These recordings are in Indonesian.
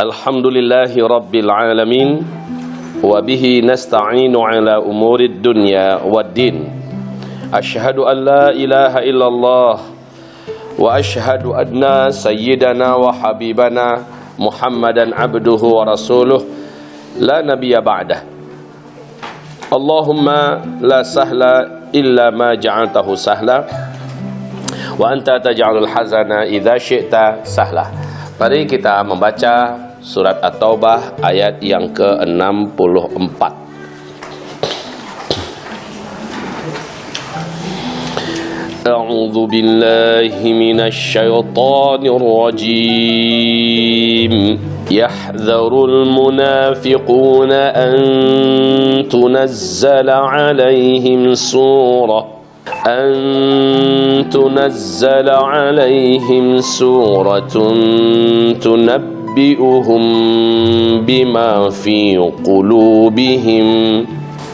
Alhamdulillahi Rabbil Alamin. Wabihi nasta'inu ala umurid dunya waddin. Ashhadu an la ilaha illallah. Wa ashhadu anna sayyidana wa habibana Muhammadan abduhu wa rasuluh. La nabiyya ba'dah. Allahumma la sahla illa ma ja'altahu sahla. Wa anta taj'alul hazana idza syi'ta sahla. Mari kita membaca surat At-Taubah ayat yang ke-64. A'udzu billahi minasy syaithanir rajim. Yahdharul munafiquna an tunazzala 'alaihim surah تنزل عليهم سورة تنبئهم بما في قلوبهم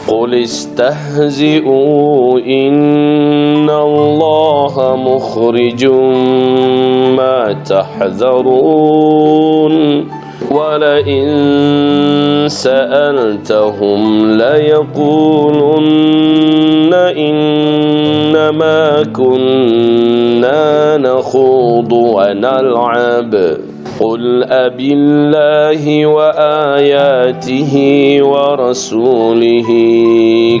قل استهزئوا إن الله مخرج ما تحذرون ولئن سألتهم ليقولن إنما كنا نخوض ونلعب قل أبالله وآياته ورسوله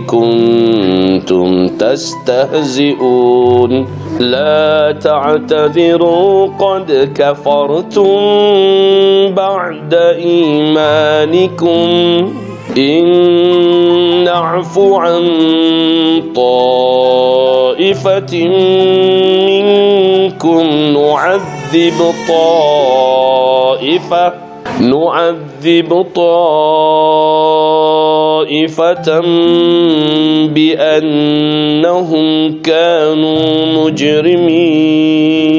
كنتم تستهزئون لا تعتذروا قد كفرتم بعد إيمانكم إن نعف عن طائفة منكم نعذب طائفة بأنهم كانوا مجرمين.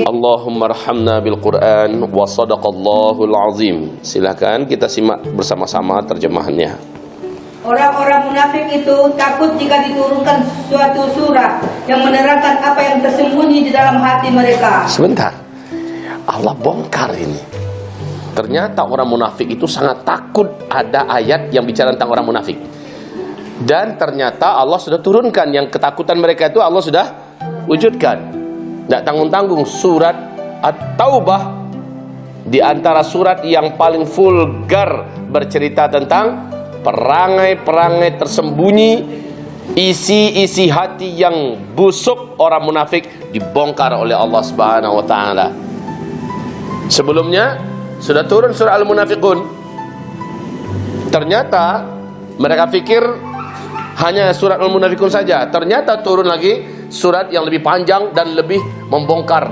Allahumma arhamna bil Quran wa sadaqallahul azim. Silakan kita simak bersama-sama terjemahannya. Orang-orang munafik itu takut jika diturunkan suatu surah yang menerangkan apa yang tersembunyi di dalam hati mereka. Sebentar, Allah bongkar ini. Ternyata orang munafik itu sangat takut ada ayat yang bicara tentang orang munafik. Dan ternyata Allah sudah turunkan yang ketakutan mereka itu Allah sudah wujudkan. Tidak tanggung-tanggung, surat At-Taubah di antara surat yang paling vulgar bercerita tentang perangai-perangai tersembunyi, isi-isi hati yang busuk orang munafik dibongkar oleh Allah Subhanahu wa taala. Sebelumnya sudah turun surah Al-Munafiqun. Ternyata mereka pikir hanya surat Al-Munafiqun saja. Ternyata turun lagi surat yang lebih panjang dan lebih membongkar,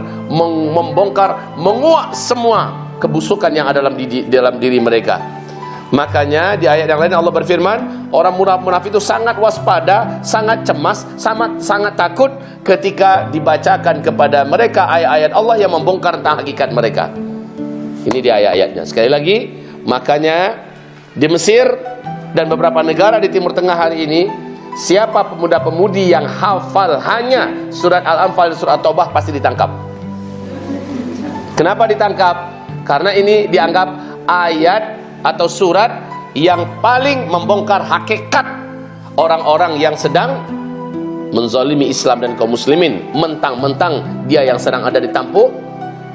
menguak semua kebusukan yang ada dalam diri mereka. Makanya di ayat yang lain Allah berfirman, orang munafik itu sangat waspada, sangat cemas, sangat takut ketika dibacakan kepada mereka ayat-ayat Allah yang membongkar tentang hakikat mereka. Ini di ayat-ayatnya. Sekali lagi, makanya di Mesir dan beberapa negara di Timur Tengah hari ini, siapa pemuda-pemudi yang hafal hanya surat Al-Anfal dan surat Taubah pasti ditangkap. Kenapa ditangkap? Karena ini dianggap ayat atau surat yang paling membongkar hakikat orang-orang yang sedang menzalimi Islam dan kaum muslimin, mentang-mentang dia yang sedang ada di tampuk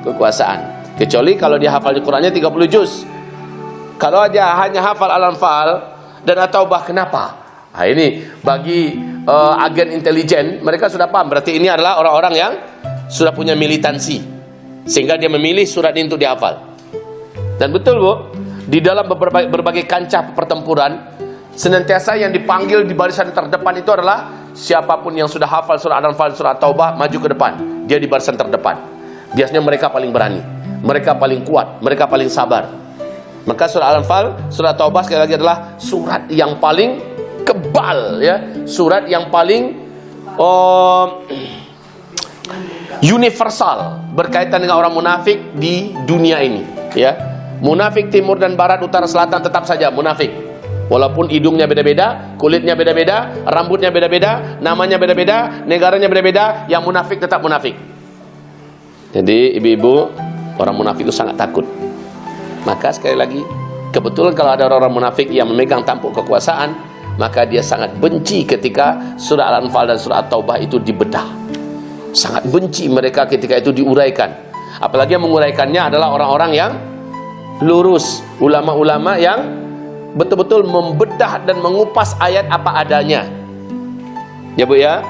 kekuasaan. Kecuali kalau dia hafal di Qurannya 30 juz. Kalau dia hanya hafal Al-Anfal dan At-Taubah, kenapa? Nah, ini bagi agen intelijen, mereka sudah paham. Berarti ini adalah orang-orang yang sudah punya militansi, sehingga dia memilih surat ini untuk dihafal. Dan betul Bu, di dalam berbagai kancah pertempuran, senantiasa yang dipanggil di barisan terdepan itu adalah siapapun yang sudah hafal surah Al-Anfal, surah Taubah, maju ke depan. Dia di barisan terdepan. Biasanya mereka paling berani, mereka paling kuat, mereka paling sabar. Maka surah Al-Anfal, surah Taubah sekali lagi adalah surat yang paling kebal, ya, surat yang paling universal berkaitan dengan orang munafik di dunia ini, ya. Munafik timur dan barat, utara, selatan tetap saja munafik. Walaupun hidungnya beda-beda, kulitnya beda-beda, rambutnya beda-beda, namanya beda-beda, negaranya beda-beda, yang munafik tetap munafik. Jadi ibu-ibu, orang munafik itu sangat takut. Maka sekali lagi, kebetulan kalau ada orang-orang munafik yang memegang tampuk kekuasaan, maka dia sangat benci ketika surah Al-Anfal dan surah At-Taubah itu dibedah. Sangat benci mereka ketika itu diuraikan. Apalagi yang menguraikannya adalah orang-orang yang lurus, ulama-ulama yang betul-betul membedah dan mengupas ayat apa adanya. Ya Bu ya,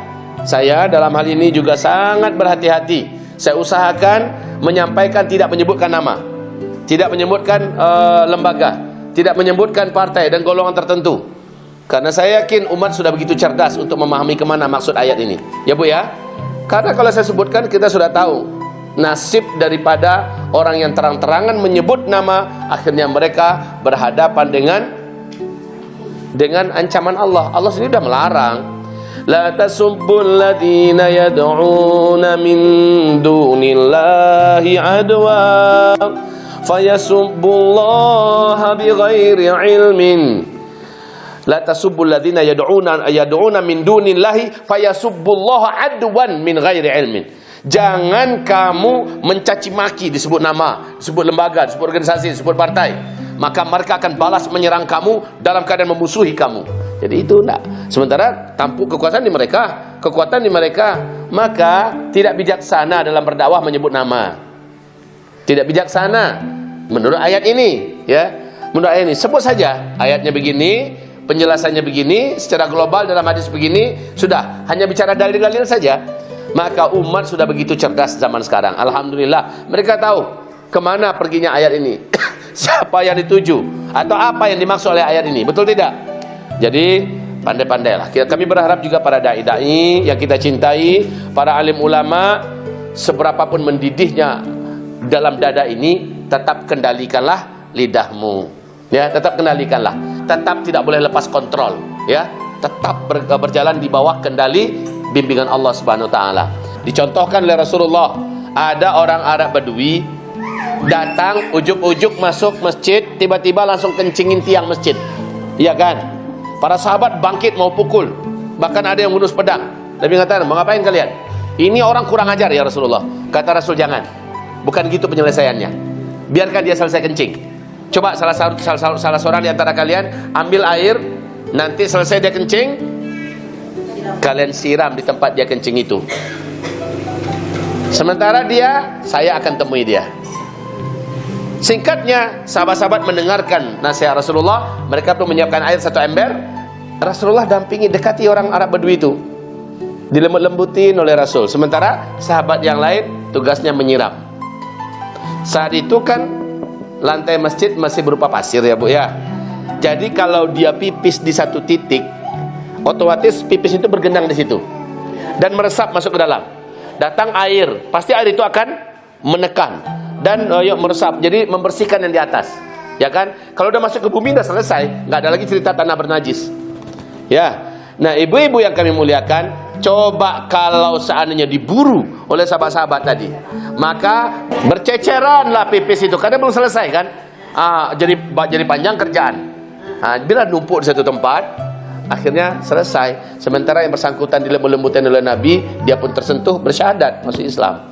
saya dalam hal ini juga sangat berhati-hati. Saya usahakan menyampaikan tidak menyebutkan nama, tidak menyebutkan lembaga, tidak menyebutkan partai dan golongan tertentu. Karena saya yakin umat sudah begitu cerdas untuk memahami kemana maksud ayat ini. Ya Bu ya, karena kalau saya sebutkan kita sudah tahu nasib daripada orang yang terang-terangan menyebut nama, akhirnya mereka berhadapan dengan ancaman Allah. Allah sendiri sudah melarang. La tasubbul ladina yad'una min dunillahi adwa fayasubbullaha bighairi ilmin. La tasubbul ladina yad'una min dunillahi fayasubbullaha adwan min ghairi ilmin. Jangan kamu mencaci maki, disebut nama, disebut lembaga, disebut organisasi, disebut partai, maka mereka akan balas menyerang kamu dalam keadaan memusuhi kamu. Jadi itu enggak. Sementara tampuk kekuasaan di mereka, kekuatan di mereka, maka tidak bijaksana dalam berdakwah menyebut nama. Tidak bijaksana menurut ayat ini, ya. Menurut ayat ini, sebut saja ayatnya begini, penjelasannya begini, secara global dalam hadis begini, sudah, hanya bicara dalil-dalil saja. Maka umat sudah begitu cerdas zaman sekarang. Alhamdulillah, mereka tahu kemana perginya ayat ini, siapa yang dituju, atau apa yang dimaksud oleh ayat ini. Betul tidak? Jadi pandai-pandailah. Kami berharap juga para dai-dai yang kita cintai, para alim ulama, seberapapun mendidihnya dalam dada ini, tetap kendalikanlah lidahmu. Ya, tetap kendalikanlah. Tetap tidak boleh lepas kontrol. Ya, tetap berjalan di bawah kendali bimbingan Allah Subhanahu wa taala. Dicontohkan oleh Rasulullah, ada orang Arab Badui datang ujuk-ujuk masuk masjid, tiba-tiba langsung kencingin tiang masjid. Iya kan? Para sahabat bangkit mau pukul, bahkan ada yang ngurus pedang. Nabi mengatakan, "Mau ngapain kalian? Ini orang kurang ajar ya Rasulullah." Kata Rasul, "Jangan. Bukan gitu penyelesaiannya. Biarkan dia selesai kencing. Coba salah seorang di antara kalian ambil air, nanti selesai dia kencing, kalian siram di tempat dia kencing itu. Sementara saya akan temui dia." Singkatnya, sahabat-sahabat mendengarkan nasihat Rasulullah. Mereka pun menyiapkan air satu ember. Rasulullah dampingi, dekati orang Arab Badui itu, dilembut-lembutin oleh Rasul. Sementara sahabat yang lain tugasnya menyiram. Saat itu kan lantai masjid masih berupa pasir ya Bu ya. Jadi kalau dia pipis di satu titik, otomatis pipis itu bergenang di situ dan meresap masuk ke dalam. Datang air, pasti air itu akan menekan dan meresap, jadi membersihkan yang di atas. Ya kan? Kalau udah masuk ke bumi udah selesai, nggak ada lagi cerita tanah bernajis. Ya. Nah, ibu-ibu yang kami muliakan, coba kalau seandainya diburu oleh sahabat-sahabat tadi, maka berceceranlah pipis itu karena belum selesai kan? Jadi panjang kerjaan. Bila numpuk di satu tempat, akhirnya selesai. Sementara yang bersangkutan dilembut-lembutin oleh Nabi, dia pun tersentuh bersyahadat masuk Islam.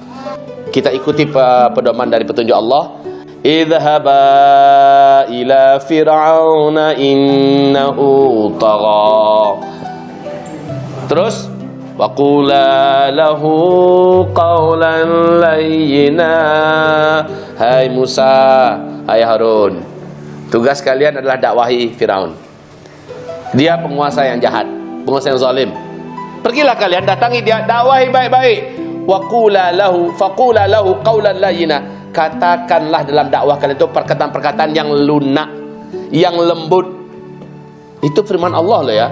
Kita ikuti pedoman dari petunjuk Allah. Idhaba ila fir'auna innahu tagha. Terus waqula lahu qawlan layyina. Hai Musa, hai Harun, tugas kalian adalah dakwahi Firaun. Dia penguasa yang jahat, penguasa yang zalim. Pergilah kalian datangi dia, dakwahi baik-baik. Waqula lahu faqula lahu qawlan layyina. Katakanlah dalam dakwah kalian itu perkataan-perkataan yang lunak, yang lembut. Itu firman Allah loh ya.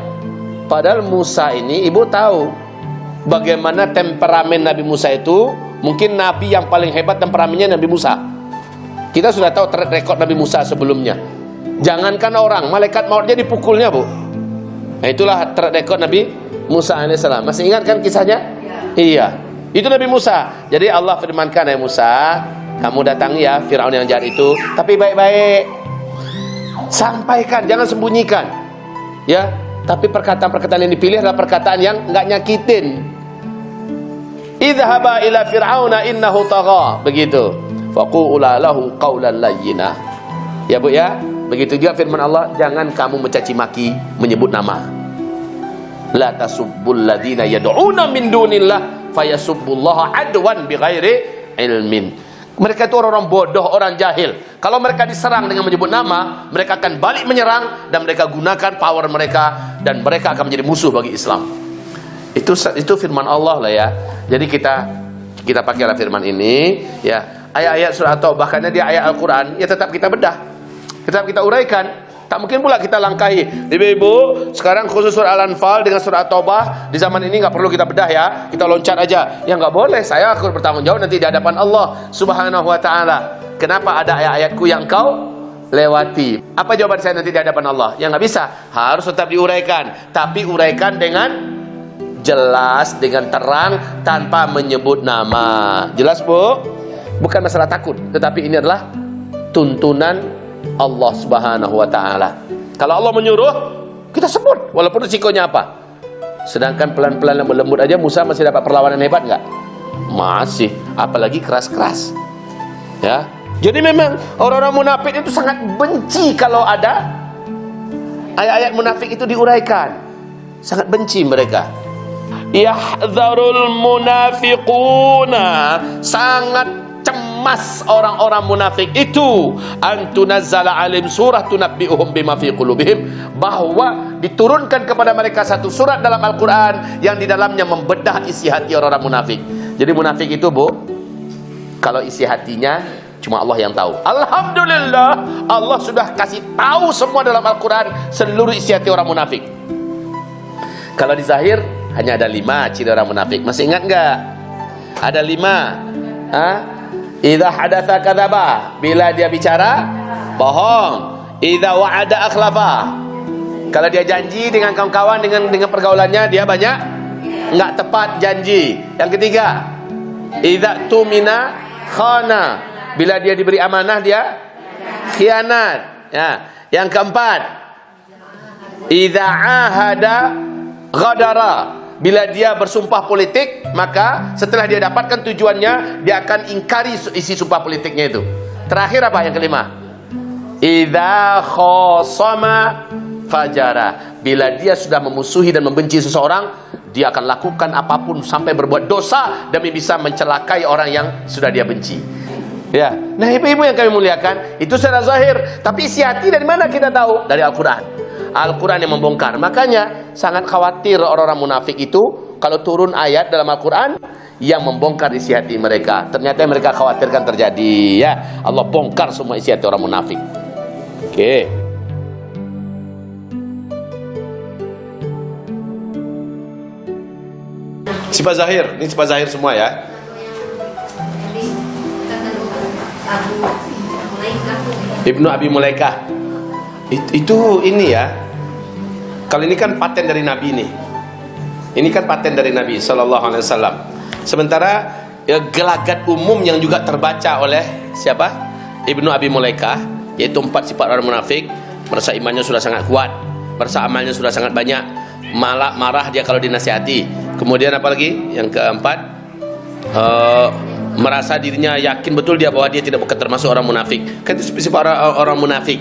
Padahal Musa ini, ibu tahu bagaimana temperamen Nabi Musa itu. Mungkin Nabi yang paling hebat temperamennya Nabi Musa. Kita sudah tahu track record Nabi Musa sebelumnya. Jangankan orang, malaikat mautnya dipukulnya Bu. Nah, itulah track record Nabi Musa alaihissalam. Masih ingat kan kisahnya? Iya. Itu Nabi Musa. Jadi Allah firmankan, "Hai Musa, kamu datangi ya Firaun yang jahat itu, tapi baik-baik. Sampaikan, jangan sembunyikan. Ya, tapi perkataan-perkataan yang dipilih adalah perkataan yang enggak nyakitin. Idhaba ila fir'auna innahu tagha." Begitu. Faqula lahu qawlan layyina. Ya Bu ya, begitu juga firman Allah, jangan kamu mencaci maki, menyebut nama. La tasubbul ladzina yad'una min dunillah fayasubbullaha adwan bighairi ilmin. Mereka itu orang-orang bodoh, orang jahil. Kalau mereka diserang dengan menyebut nama, mereka akan balik menyerang dan mereka gunakan power mereka dan mereka akan menjadi musuh bagi Islam. Itu firman Allah lah ya. Jadi kita pakailah firman ini ya. Ayat-ayat surah Taubah, karena dia ayat Al-Quran, ya tetap kita bedah, tetap kita uraikan. Tak mungkin pula kita langkahi. Ibu-ibu, sekarang khusus surah Al-Anfal dengan surah Taubah di zaman ini nggak perlu kita bedah ya, kita loncat aja. Ya nggak boleh, saya akan bertanggung jawab nanti di hadapan Allah Subhanahu wa Ta'ala. Kenapa ada ayat-ayatku yang kau lewati? Apa jawaban saya nanti di hadapan Allah? Ya nggak bisa, harus tetap diuraikan, tapi uraikan dengan jelas, dengan terang, tanpa menyebut nama. Jelas Bu? Bukan masalah takut, tetapi ini adalah tuntunan Allah Subhanahu wa Ta'ala. Kalau Allah menyuruh, kita sebut walaupun risikonya apa. Sedangkan pelan-pelan dan lembut aja Musa masih dapat perlawanan hebat nggak? Masih, apalagi keras-keras. Ya. Jadi memang orang-orang munafik itu sangat benci kalau ada ayat-ayat munafik itu diuraikan. Sangat benci mereka. Yahdzarul munafiquna, sangat cemas orang-orang munafik itu, antunazzala alim surah tunabbi'uhum bima fi qulubihim, bahwa diturunkan kepada mereka satu surat dalam Al-Quran yang di dalamnya membedah isi hati orang-orang munafik. Jadi munafik itu Bu, kalau isi hatinya cuma Allah yang tahu. Alhamdulillah, Allah sudah kasih tahu semua dalam Al-Quran seluruh isi hati orang munafik. Kalau di zahir hanya ada 5 ciri orang munafik. Masih ingat enggak? Ada 5. Idza hadatsa kadzaba, bila dia bicara bohong. Idza wa'ada akhlafa, kalau dia janji dengan kawan-kawan, dengan pergaulannya dia banyak enggak tepat janji. Yang ketiga, idza tumina khana, bila dia diberi amanah dia khianat. Ya, yang keempat, idza ahada ghadara, bila dia bersumpah politik, maka setelah dia dapatkan tujuannya, dia akan ingkari isi sumpah politiknya itu. Terakhir apa yang kelima? Idza khosama fajara, bila dia sudah memusuhi dan membenci seseorang, dia akan lakukan apapun sampai berbuat dosa demi bisa mencelakai orang yang sudah dia benci. Ya, nah ibu-ibu yang kami muliakan, itu secara zahir, tapi isi hati dari mana kita tahu? Dari Al-Quran. Al-Quran yang membongkar. Makanya sangat khawatir orang-orang munafik itu kalau turun ayat dalam Al-Quran yang membongkar isi hati mereka. Ternyata yang mereka khawatirkan terjadi. Ya, Allah bongkar semua isi hati orang munafik. Oke. Sifat zahir, ini sifat zahir semua ya. Ibnu Abi Mulaikah. Itu ini ya. Kalau ini kan paten dari Nabi nih. Ini kan paten dari Nabi sallallahu alaihi wasallam. Sementara ya, gelagat umum yang juga terbaca oleh siapa? Ibnu Abi Mulaikah, yaitu 4 sifat orang munafik. Merasa imannya sudah sangat kuat, merasa amalnya sudah sangat banyak, malah marah dia kalau dinasihati. Kemudian apa lagi? Yang keempat, merasa dirinya yakin betul dia bahwa dia tidak bukan termasuk orang munafik. Kan itu sifat orang munafik.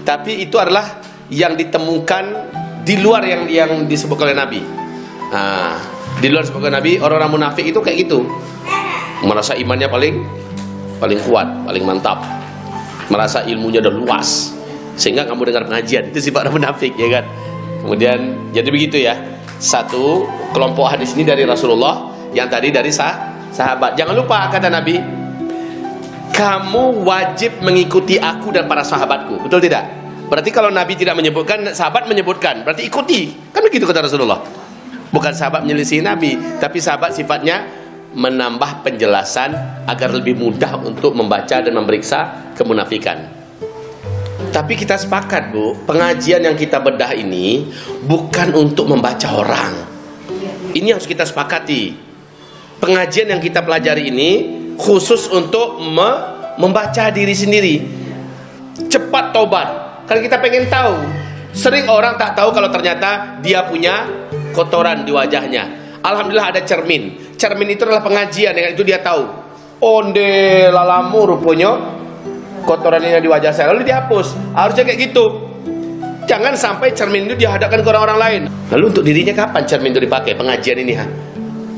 Tapi itu adalah yang ditemukan di luar yang disebut oleh Nabi. Nah, di luar disebut oleh Nabi, orang-orang munafik itu kayak gitu. Merasa imannya paling kuat, paling mantap. Merasa ilmunya udah luas, sehingga kamu dengar pengajian. Itu sifat orang munafik, ya kan? Kemudian jadi begitu ya. Satu kelompok hadis ini dari Rasulullah, yang tadi dari sahabat. Jangan lupa kata Nabi, kamu wajib mengikuti aku dan para sahabatku. Betul tidak? Berarti kalau Nabi tidak menyebutkan, sahabat menyebutkan, berarti ikuti. Kan begitu kata Rasulullah. Bukan sahabat menyelisih Nabi, tapi sahabat sifatnya menambah penjelasan agar lebih mudah untuk membaca dan memeriksa kemunafikan. Tapi kita sepakat Bu, pengajian yang kita bedah ini bukan untuk membaca orang. Ini harus kita sepakati. Pengajian yang kita pelajari ini khusus untuk membaca diri sendiri. Cepat tobat. Karena kita pengen tahu. Sering orang tak tahu kalau ternyata dia punya kotoran di wajahnya. Alhamdulillah ada cermin. Cermin itu adalah pengajian, dengan itu dia tahu. Onde lalamu rupanya kotoran ini di wajah saya, lalu dihapus. Harusnya kayak gitu. Jangan sampai cermin itu dihadapkan ke orang-orang lain. Lalu untuk dirinya kapan cermin itu dipakai? Pengajian ini,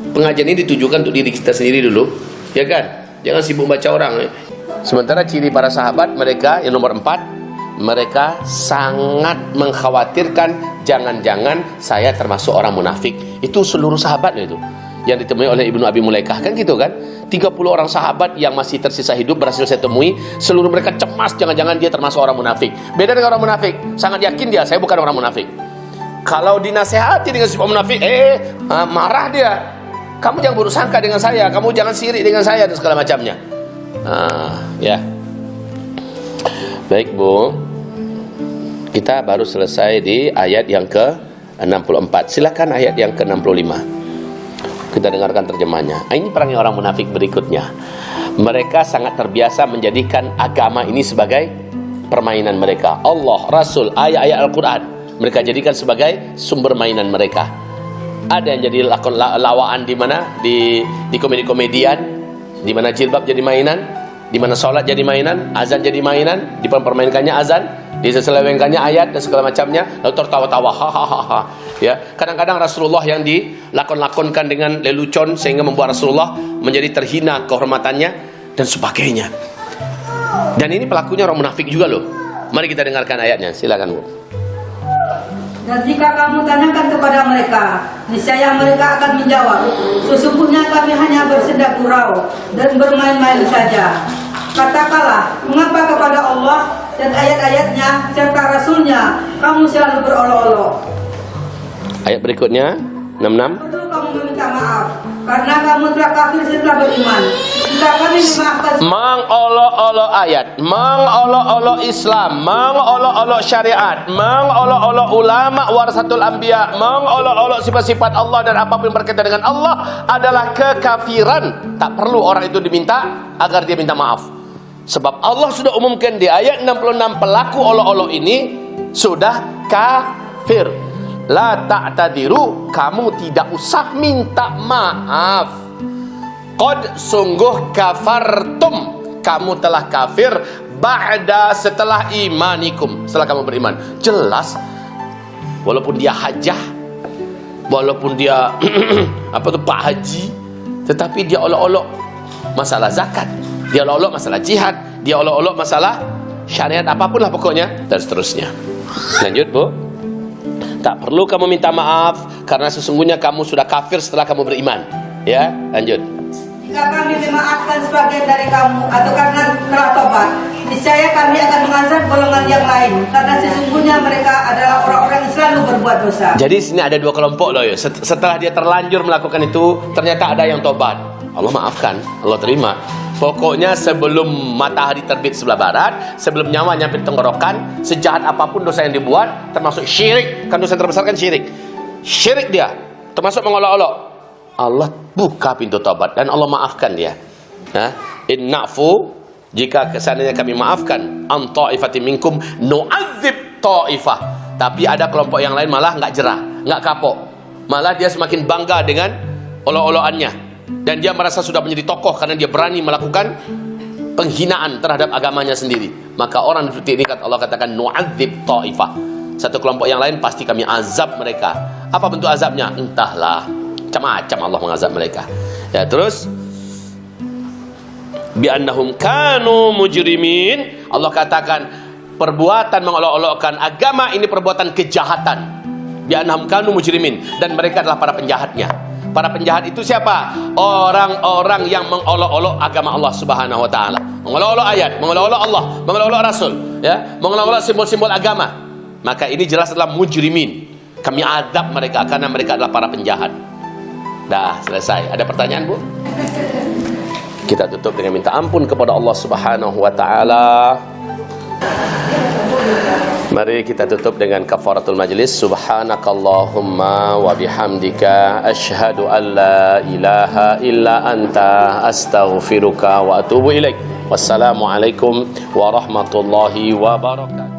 pengajian ini ditujukan untuk diri kita sendiri dulu, ya kan? Jangan sibuk baca orang. Sementara ciri para sahabat mereka yang nomor 4, mereka sangat mengkhawatirkan jangan-jangan saya termasuk orang munafik. Itu seluruh sahabat itu yang ditemui oleh Ibnu Abi Mulaikah, kan gitu kan? 30 orang sahabat yang masih tersisa hidup berhasil saya temui, seluruh mereka cemas jangan-jangan dia termasuk orang munafik. Beda dengan orang munafik, sangat yakin dia saya bukan orang munafik. Kalau dinasehati dengan sifat munafik, marah dia. Kamu jangan buruk sangka dengan saya, kamu jangan sirik dengan saya dan segala macamnya. Ya. Baik Bu, kita baru selesai di ayat yang ke-64. Silakan ayat yang ke-65. Kita dengarkan terjemahnya. Ini perangai orang munafik berikutnya. Mereka sangat terbiasa menjadikan agama ini sebagai permainan mereka. Allah, Rasul, ayat-ayat Al-Quran mereka jadikan sebagai sumber mainan mereka. Ada yang jadi lawaan di mana? Di komedi-komedian, di mana jilbab jadi mainan, di mana sholat jadi mainan, azan jadi mainan, dipermainkannya azan, diselewengkannya ayat dan segala macamnya, lalu tertawa-tawa, hahaha. Ya, kadang-kadang Rasulullah yang dilakon-lakonkan dengan lelucon sehingga membuat Rasulullah menjadi terhina kehormatannya dan sebagainya. Dan ini pelakunya orang munafik juga loh. Mari kita dengarkan ayatnya, silakan Bu. Dan jika kamu tanyakan kepada mereka, niscaya mereka akan menjawab, sesungguhnya kami hanya bersenda gurau dan bermain-main saja. Katakanlah, mengapa kepada Allah dan ayat-ayatnya serta Rasulnya kamu selalu berolok-olok? Ayat berikutnya 66. Perlu kamu meminta maaf karena kamu telah kafir setelah beriman. Jika kami memaafkan, mengolok-olok ayat, mengolok-olok Islam, mengolok-olok syariat, mengolok-olok ulama warasatul anbiya, mengolok-olok sifat-sifat Allah dan apapun berkaitan dengan Allah adalah kekafiran. Tak perlu orang itu diminta agar dia minta maaf. Sebab Allah sudah umumkan di ayat 66, pelaku olok-olok ini sudah kafir. La ta'tadiru, kamu tidak usah minta maaf. Qad, sungguh kafartum, kamu telah kafir ba'da, setelah imanikum, setelah kamu beriman. Jelas, walaupun dia hajah, walaupun dia Pak Haji, tetapi dia olok-olok masalah zakat, dia olok-olok masalah jihad, dia olok-olok masalah syariat apapun lah pokoknya, dan seterusnya. Lanjut Bu. Tak perlu kamu minta maaf karena sesungguhnya kamu sudah kafir setelah kamu beriman. Ya, lanjut. jika kami memaafkan sebagian dari kamu atau karena telah tobat, niscaya kami akan mengazab golongan yang lain karena sesungguhnya mereka adalah orang-orang yang selalu berbuat dosa. Jadi sini ada dua kelompok loh ya. Setelah dia terlanjur melakukan itu, ternyata ada yang tobat. Allah maafkan, Allah terima. Pokoknya sebelum matahari terbit sebelah barat, sebelum nyawa nyampe tenggorokan, sejahat apapun dosa yang dibuat, termasuk syirik, kan dosa yang terbesar kan syirik. Syirik dia, termasuk mengolok-olok. Allah buka pintu taubat dan Allah maafkan dia. Inna'fu, jika seandainya kami maafkan, an ta'ifatin minkum nu'adzib ta'ifah. Tapi ada kelompok yang lain malah nggak jerah, nggak kapok. Malah dia semakin bangga dengan olok-olokannya. Dan dia merasa sudah menjadi tokoh karena dia berani melakukan penghinaan terhadap agamanya sendiri. Maka orang di titik ini Allah katakan nu'adzib ta'ifah. Satu kelompok yang lain pasti kami azab mereka. Apa bentuk azabnya? Entahlah. Macam-macam Allah mengazab mereka. Ya, terus bi'annahum kanu mujrimin. Allah katakan perbuatan mengolok-olokkan agama ini perbuatan kejahatan. Bi'annahum kanu mujrimin, dan mereka adalah para penjahatnya. Para penjahat itu siapa? Orang-orang yang mengolok-olok agama Allah Subhanahu wa taala. Mengolok-olok ayat, mengolok-olok Allah, mengolok-olok Rasul, ya, mengolok-olok simbol-simbol agama. Maka ini jelas adalah mujrimin. Kami azab mereka karena mereka adalah para penjahat. Dah selesai. Ada pertanyaan, Bu? Kita tutup dengan minta ampun kepada Allah Subhanahu wa taala. Mari kita tutup dengan kafaratul majlis. Subhanakallahumma wa bihamdika asyhadu an la ilaha illa anta astaghfiruka wa atubu ilaik. Wassalamualaikum warahmatullahi wabarakatuh.